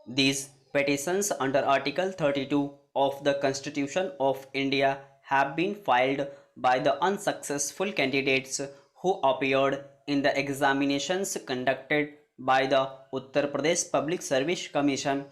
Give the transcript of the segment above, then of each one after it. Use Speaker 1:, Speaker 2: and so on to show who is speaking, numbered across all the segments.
Speaker 1: These petitions under Article 32 of the Constitution of India have been filed by the unsuccessful candidates who appeared in the examinations conducted by the Uttar Pradesh Public Service Commission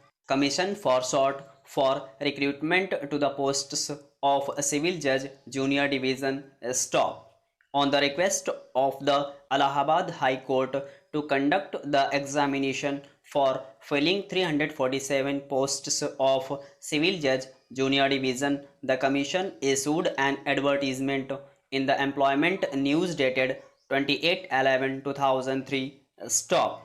Speaker 1: for short for recruitment to the posts of Civil Judge Junior Division Stop on the request of the Allahabad High Court to conduct the examination for filling 347 posts of Civil Judge Junior Division. The Commission issued an advertisement in the Employment News dated 28/11/2003. Stop.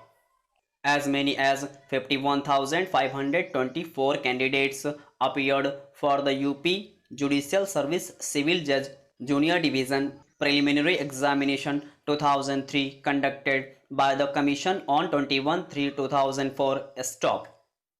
Speaker 1: As many as 51,524 candidates appeared for the UP Judicial Service Civil Judge Junior Division Preliminary Examination 2003 conducted by the Commission on 21/3/2004. Stop.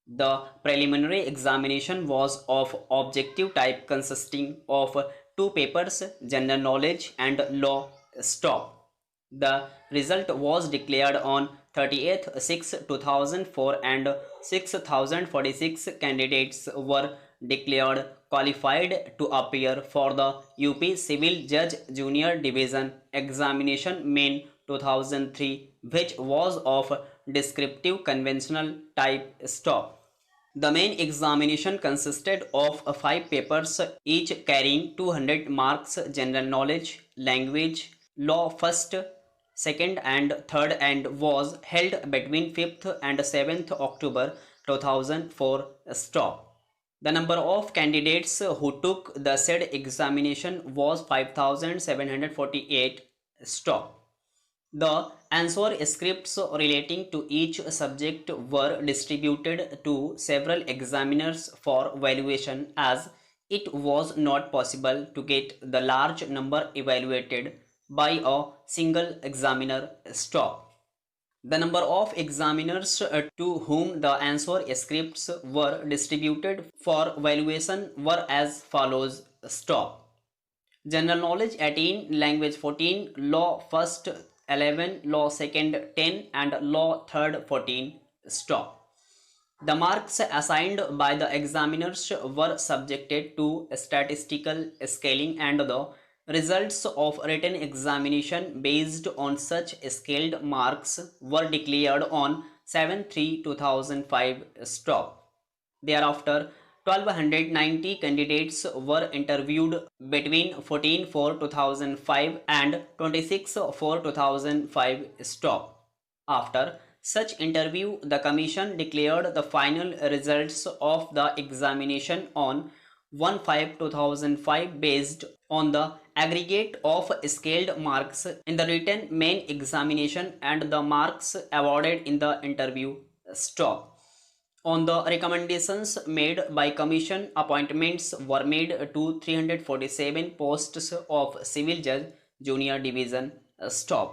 Speaker 1: The preliminary examination was of objective type consisting of two papers, general knowledge and law. Stop. The result was declared on 30th 6 2004 and 6046 candidates were declared qualified to appear for the UP Civil Judge Junior Division Examination Main 2003, which was of descriptive conventional type. Stop. The main examination consisted of five papers, each carrying 200 marks: general knowledge, language, law first, second and third, and was held between 5th and 7th October 2004. Stop. The number of candidates who took the said examination was 5,748. Stop. The answer scripts relating to each subject were distributed to several examiners for valuation, as it was not possible to get the large number evaluated by a single examiner. Stop. The number of examiners to whom the answer scripts were distributed for valuation were as follows. Stop. General knowledge 18, language 14, law first 11, law second 10, and law third 14. Stop. The marks assigned by the examiners were subjected to statistical scaling, and the results of written examination based on such scaled marks were declared on 7/3/2005. Stop. Thereafter, 1,290 candidates were interviewed between 14/4/2005 and 26/4/2005. Stop. After such interview, the Commission declared the final results of the examination on 1/5/2005 based on the aggregate of scaled marks in the written main examination and the marks awarded in the interview. Stop. On the recommendations made by Commission, appointments were made to 347 posts of Civil Judge Junior Division. Stop.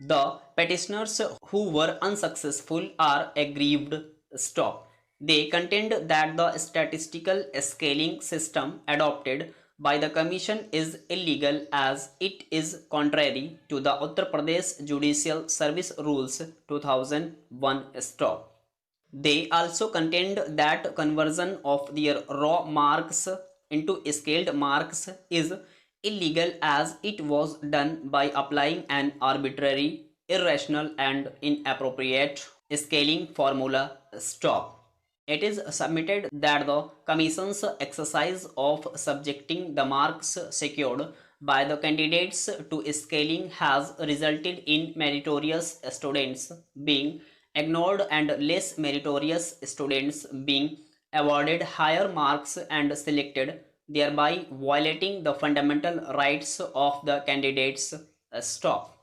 Speaker 1: The petitioners who were unsuccessful are aggrieved. Stop. They contend that the statistical scaling system adopted by the Commission is illegal, as it is contrary to the Uttar Pradesh Judicial Service Rules 2001. Stop. They also contend that conversion of their raw marks into scaled marks is illegal, as it was done by applying an arbitrary, irrational, and inappropriate scaling formula. Stop. It is submitted that the Commission's exercise of subjecting the marks secured by the candidates to scaling has resulted in meritorious students being ignored and less meritorious students being awarded higher marks and selected, thereby violating the fundamental rights of the candidates. Stop.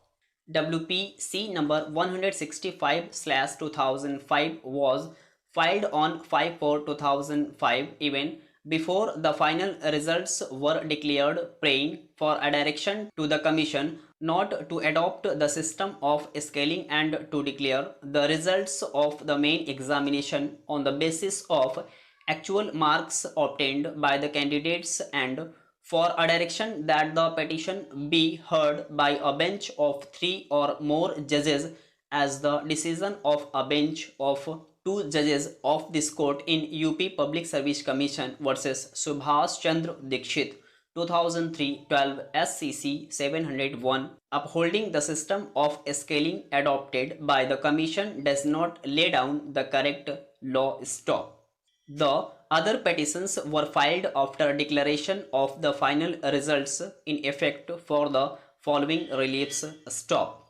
Speaker 1: WPC number 165/2005 was filed on 5/4/2005, even before the final results were declared, praying for a direction to the Commission not to adopt the system of scaling and to declare the results of the main examination on the basis of actual marks obtained by the candidates, and for a direction that the petition be heard by a bench of 3 or more judges, as the decision of a bench of two judges of this court in UP Public Service Commission versus Subhash Chandra Dikshit 2003 12 SCC 701, upholding the system of scaling adopted by the commission does not lay down the correct law. Stop. The other petitions were filed after declaration of the final results in effect for the following reliefs. Stop.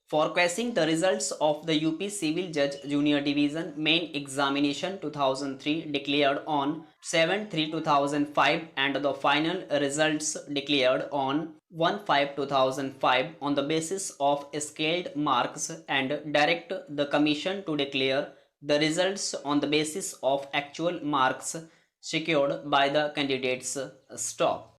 Speaker 1: For quashing the results of the UP Civil Judge Junior Division Main Examination 2003 declared on 7/3/2005 and the final results declared on 1/5/2005 on the basis of scaled marks, and direct the Commission to declare the results on the basis of actual marks secured by the candidates. Stop.